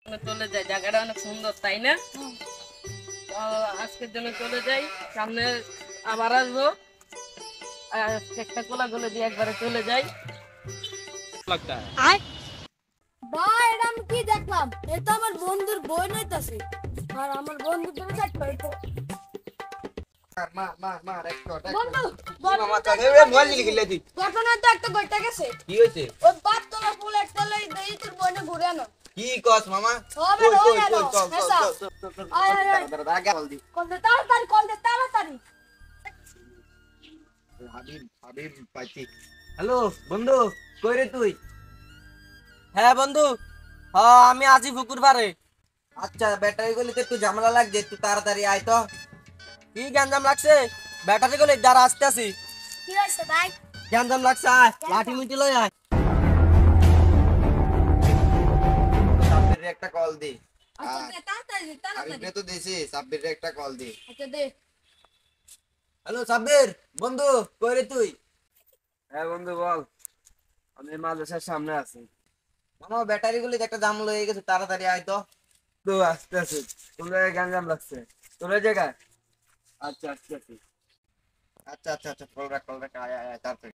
চলে যাই, জায়গাটা অনেক সুন্দর তাই না? আজকের জন্য চলে যাই, সামনে আবার আসবো। একটা কোলা গুলো দিয়ে একবারে চলে যাই। लगता है ভাই এটা আমি কি দেখলাম? এটা আমার বন্ধুর বই নইতাছে। আর আমার বন্ধু তো দেখতে পাইতো। বন্ধু, মামা কাকে মোবাইল নিয়ে গেলে তুই ঘটনা তো একটা ঘটে গেছে। কি হইছে ওই বাপ তোলা ফুল একটা লই দেই তোর বইনে ঘুরে আনো। কি কস মামা হবে কই রয়ে গেল। চল হেসা। আয় আয় আয়। আগে বল দি কল দে তাড়াতাড়ি। হাবিব পাইছি হ্যালো বন্ধু কই রে তুই হ্যাঁ বন্ধু হ্যাঁ আমি আছি পুকুর পাড়ে আচ্ছা ব্যাটারি গলিতে একটু ঝামেলা লাগছে একটু তাড়াতাড়ি আয় তো কি গ্যাঞ্জাম লাগছে ব্যাটারি গলি যারা আসতে আসি কি হইছে ভাই? গ্যাঞ্জাম লাগছে আয় লাঠি মিটি লই আয় সাব্বিরের একটা কল দি আচ্ছা দে তাড়াতাড়ি। আমি তো দিছি সাব্বিরের একটা কল দি আচ্ছা দে। হ্যালো সাব্বির বন্ধু কই রে তুই হ্যাঁ বন্ধু বল আমি মাদ্রাসার সামনে আছি মামা ব্যাটারি গুলি একটা জাম লয়ে গেছে তাড়াতাড়ি আয় তো তো আস্তে আস্তে কোন জায়গায় গ্যাঞ্জাম লাগছে তোর ওই জায়গায় আচ্ছা আচ্ছা আচ্ছা আচ্ছা আচ্ছা কল রাখ আয় আয় আয় তাড়াতাড়ি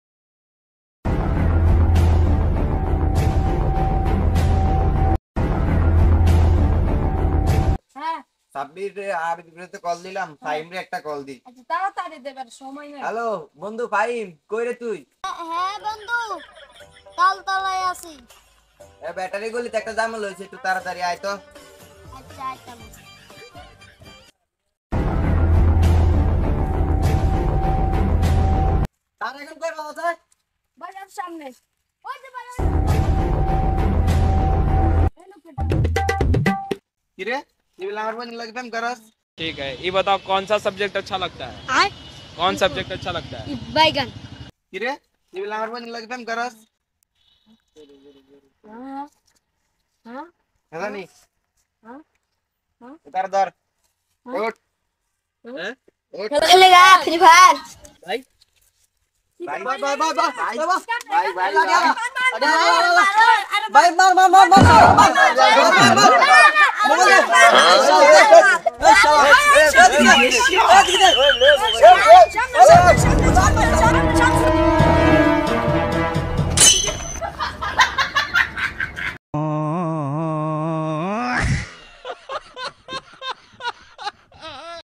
হ্যাঁ সাব্বির আবিদকে কল দিলাম ফাইমরে একটা কল দি আচ্ছা তাড়াতাড়ি দেবার সময় নেই। হ্যালো বন্ধু ফাইম কই রে তুই হ্যাঁ বন্ধু তালতলায় আছি। এ ব্যাটারি গলিতে একটা জাম লইছে একটু তাড়াতাড়ি আয় তো আচ্ছা আইতাম। তার এখন কই বাবা যায় বাজার সামনে ওই যে বাজার এলো কেটে কি রে নিবিল আমার বন্ধু লাগে প্রেম করস ठीक है ये बताओ कौन सा सब्जेक्ट अच्छा लगता है আয় कौन सब्जेक्ट अच्छा लगता है বাইগান। কি রে নিবিল আমার বন্ধু লাগে প্রেম করস হ্যাঁ হ্যাঁ হ্যাঁ নি হ্যাঁ হ্যাঁ উতার ধর ওঠ হ্যাঁ ওঠ খেলেগা ফ্রি ফায়ার। ভাই ভাই ভাই ভাই ভাই ভাই ভাই লাগা ভাই মার মার মার মার